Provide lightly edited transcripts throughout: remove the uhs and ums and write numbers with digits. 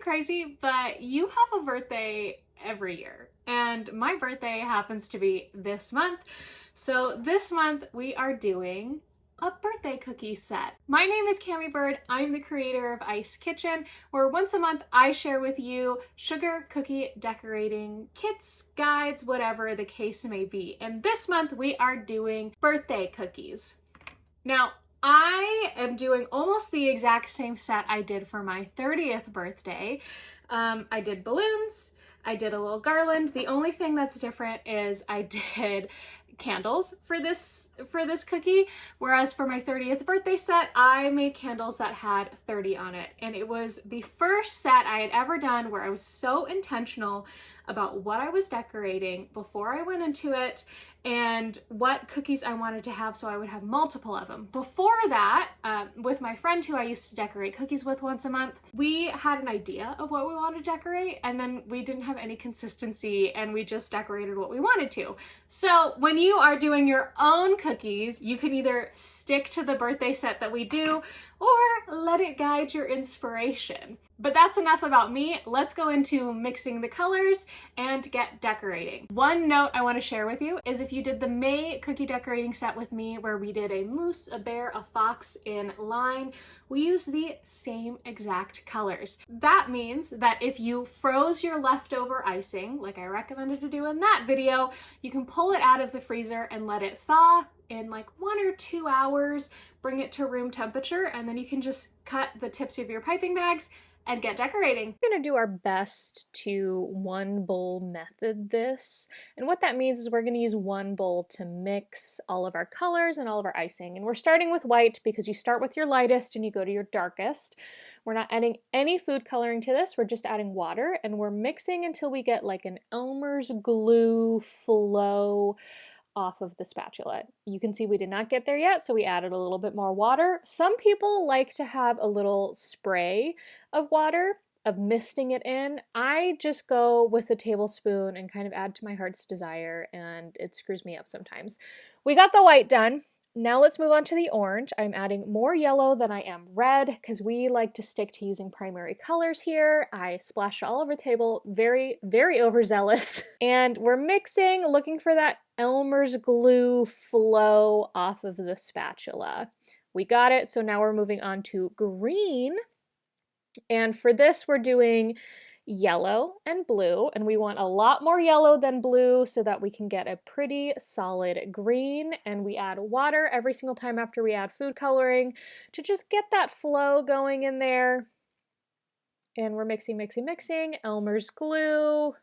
crazy, but you have a birthday every year, and my birthday happens to be this month. So this month we are doing a birthday cookie set. My name is Cami Bird. I'm the creator of Iced.Kitchen, where once a month I share with you sugar cookie decorating kits, guides, whatever the case may be. And this month we are doing birthday cookies. Now, I am doing almost the exact same set I did for my 30th birthday. I did balloons, I did a little garland. The only thing that's different is I did candles for this cookie, whereas for my 30th birthday set, I made candles that had 30 on it. And it was the first set I had ever done where I was so intentional about what I was decorating before I went into it and what cookies I wanted to have, so I would have multiple of them. Before that, with my friend who I used to decorate cookies with once a month, we had an idea of what we wanted to decorate, and then we didn't have any consistency, and we just decorated what we wanted to. So when you are doing your own cookies, you can either stick to the birthday set that we do, or let it guide your inspiration. But that's enough about me. Let's go into mixing the colors and get decorating. One note I want to share with you is if you did the May cookie decorating set with me, where we did a moose, a bear, a fox in line, we used the same exact colors. That means that if you froze your leftover icing, like I recommended to do in that video, you can pull it out of the freezer and let it thaw in like 1 or 2 hours, bring it to room temperature, and then you can just cut the tips of your piping bags and get decorating. We're going to do our best to one bowl method this. And what that means is we're going to use one bowl to mix all of our colors and all of our icing. And we're starting with white because you start with your lightest and you go to your darkest. We're not adding any food coloring to this. We're just adding water, and we're mixing until we get like an Elmer's glue flow off of the spatula. You can see we did not get there yet, so we added a little bit more water. Some people like to have a little spray of water, of misting it in. I just go with a tablespoon and kind of add to my heart's desire, and it screws me up sometimes. We got the white done. Now let's move on to the orange. I'm adding more yellow than I am red because we like to stick to using primary colors here. I splashed it all over the table, very, very overzealous. And we're mixing, looking for that Elmer's glue flow off of the spatula. We got it, so now we're moving on to green. And for this, we're doing yellow and blue, and we want a lot more yellow than blue so that we can get a pretty solid green. And we add water every single time after we add food coloring to just get that flow going in there. And we're mixing, mixing, mixing. Elmer's glue.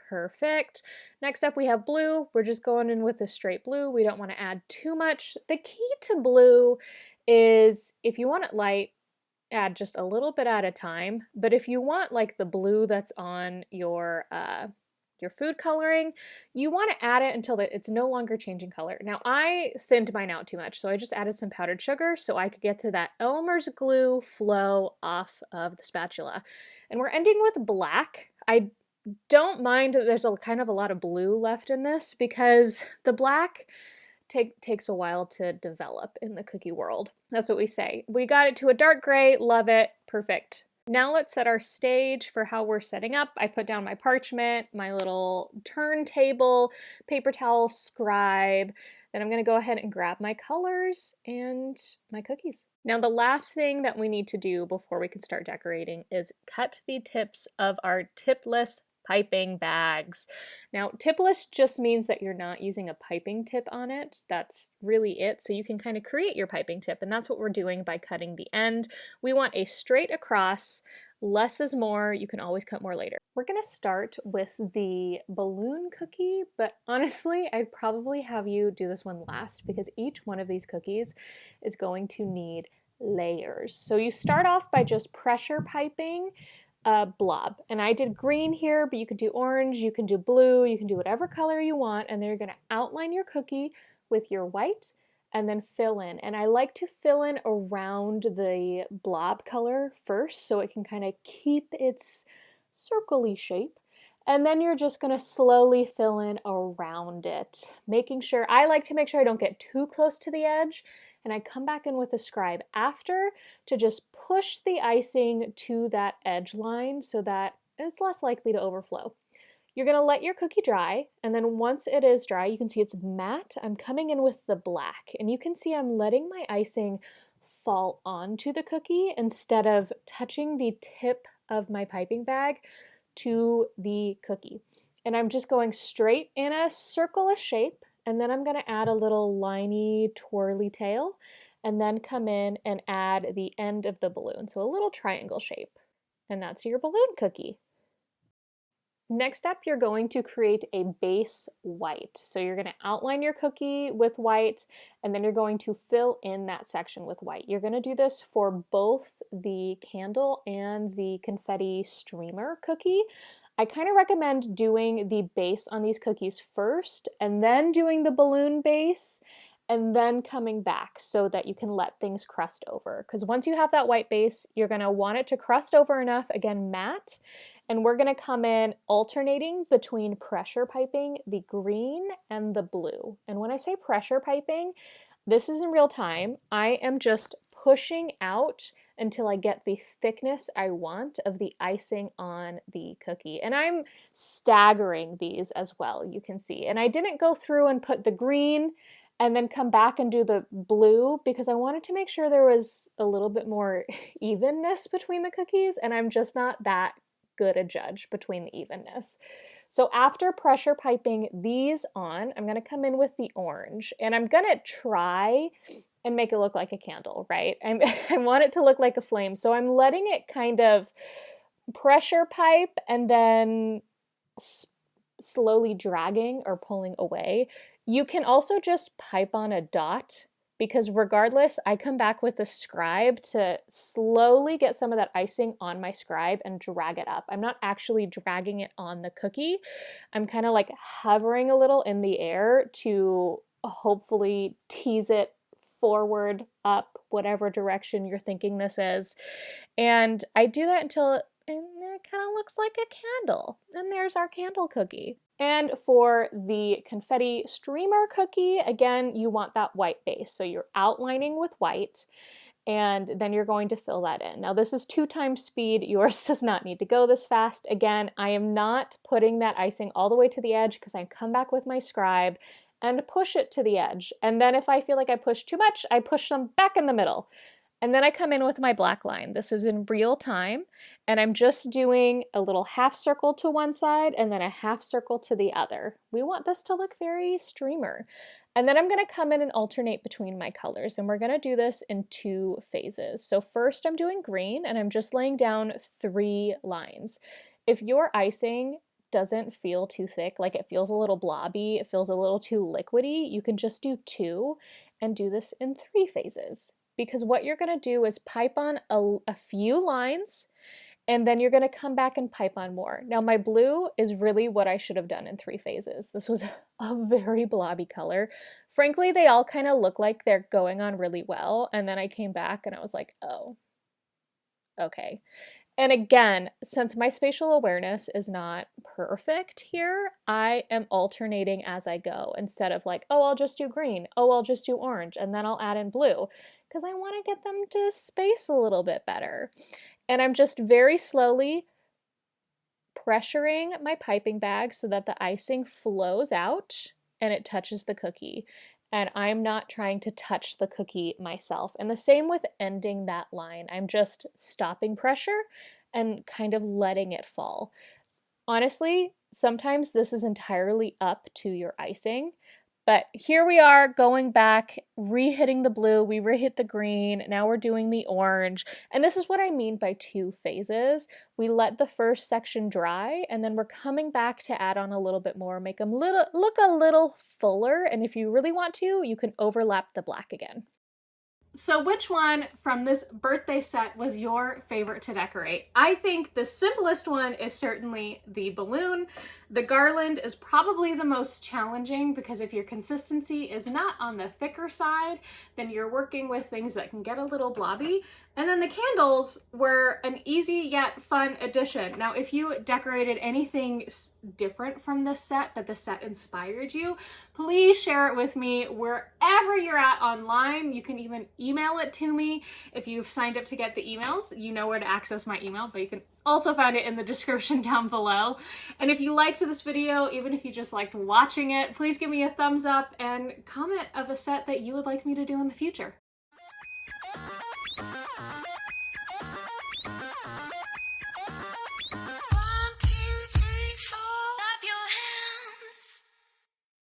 Perfect. Next up we have blue. We're just going in with a straight blue. We don't want to add too much. The key to blue is if you want it light, add just a little bit at a time. But if you want like the blue that's on your food coloring, you want to add it until it's no longer changing color. Now I thinned mine out too much, so I just added some powdered sugar so I could get to that Elmer's glue flow off of the spatula. And we're ending with black. I don't mind that there's kind of a lot of blue left in this because the black takes a while to develop in the cookie world. That's what we say. We got it to a dark gray, love it, perfect. Now let's set our stage for how we're setting up. I put down my parchment, my little turntable, paper towel, scribe. Then I'm gonna go ahead and grab my colors and my cookies. Now the last thing that we need to do before we can start decorating is cut the tips of our tipless piping bags. Now, tipless just means that you're not using a piping tip on it. That's really it. So you can kind of create your piping tip, and that's what we're doing by cutting the end. We want a straight across. Less is more. You can always cut more later. We're going to start with the balloon cookie, but honestly, I'd probably have you do this one last because each one of these cookies is going to need layers. So you start off by just pressure piping a blob. And I did green here, but you can do orange, you can do blue, you can do whatever color you want, and then you're going to outline your cookie with your white and then fill in. And I like to fill in around the blob color first so it can kind of keep its circle-y shape. And then you're just going to slowly fill in around it, making sure, I like to make sure I don't get too close to the edge and I come back in with a scribe after to just push the icing to that edge line so that it's less likely to overflow. You're gonna let your cookie dry, and then once it is dry, you can see it's matte. I'm coming in with the black, and you can see I'm letting my icing fall onto the cookie instead of touching the tip of my piping bag to the cookie. And I'm just going straight in a circle-ish shape, and then I'm gonna add a little liney, twirly tail, and then come in and add the end of the balloon, so a little triangle shape. And that's your balloon cookie. Next up, you're going to create a base white. So you're going to outline your cookie with white, and then you're going to fill in that section with white. You're going to do this for both the candle and the confetti streamer cookie. I kind of recommend doing the base on these cookies first, and then doing the balloon base, and then coming back so that you can let things crust over. Because once you have that white base, you're going to want it to crust over enough, again, matte. And we're going to come in alternating between pressure piping the green and the blue. And when I say pressure piping, this is in real time. I am just pushing out until I get the thickness I want of the icing on the cookie. And I'm staggering these as well, you can see. And I didn't go through and put the green and then come back and do the blue because I wanted to make sure there was a little bit more evenness between the cookies, and I'm just not that good a judge between the evenness. So after pressure piping these on, I'm going to come in with the orange, and I'm going to try and make it look like a candle, right? I want it to look like a flame, so I'm letting it kind of pressure pipe and then slowly dragging or pulling away. You can also just pipe on a dot, because regardless, I come back with a scribe to slowly get some of that icing on my scribe and drag it up. I'm not actually dragging it on the cookie. I'm kind of like hovering a little in the air to hopefully tease it forward, up, whatever direction you're thinking this is. And I do that until it kind of looks like a candle. And there's our candle cookie. And for the confetti streamer cookie, again, you want that white base. So you're outlining with white, and then you're going to fill that in. Now this is 2 times speed. Yours does not need to go this fast. Again, I am not putting that icing all the way to the edge because I come back with my scribe and push it to the edge. And then if I feel like I push too much, I push them back in the middle. And then I come in with my black line. This is in real time, and I'm just doing a little half circle to one side and then a half circle to the other. We want this to look very streamer. And then I'm going to come in and alternate between my colors, and we're going to do this in 2 phases. So first I'm doing green, and I'm just laying down 3 lines. If your icing doesn't feel too thick, like it feels a little blobby, it feels a little too liquidy, you can just do 2 and do this in 3 phases. Because what you're going to do is pipe on a few lines, and then you're going to come back and pipe on more. Now my blue is really what I should have done in 3 phases. This was a very blobby color. Frankly, they all kind of look like they're going on really well, and then I came back and I was like, oh, okay. And again, since my spatial awareness is not perfect here, I am alternating as I go instead of like, oh, I'll just do green, oh, I'll just do orange, and then I'll add in blue, because I want to get them to space a little bit better. And I'm just very slowly pressuring my piping bag so that the icing flows out and it touches the cookie. And I'm not trying to touch the cookie myself. And the same with ending that line. I'm just stopping pressure and kind of letting it fall. Honestly, sometimes this is entirely up to your icing. But here we are going back, re-hitting the blue, we re-hit the green, now we're doing the orange. And this is what I mean by 2 phases. We let the first section dry, and then we're coming back to add on a little bit more, make them look a little fuller, and if you really want to, you can overlap the black again. So which one from this birthday set was your favorite to decorate? I think the simplest one is certainly the balloon. The garland is probably the most challenging because if your consistency is not on the thicker side, then you're working with things that can get a little blobby. And then the candles were an easy yet fun addition. Now, if you decorated anything different from this set, but the set inspired you, please share it with me wherever you're at online. You can even email it to me. If you've signed up to get the emails, you know where to access my email, but you can also find it in the description down below. And if you liked this video, even if you just liked watching it, please give me a thumbs up and comment of a set that you would like me to do in the future.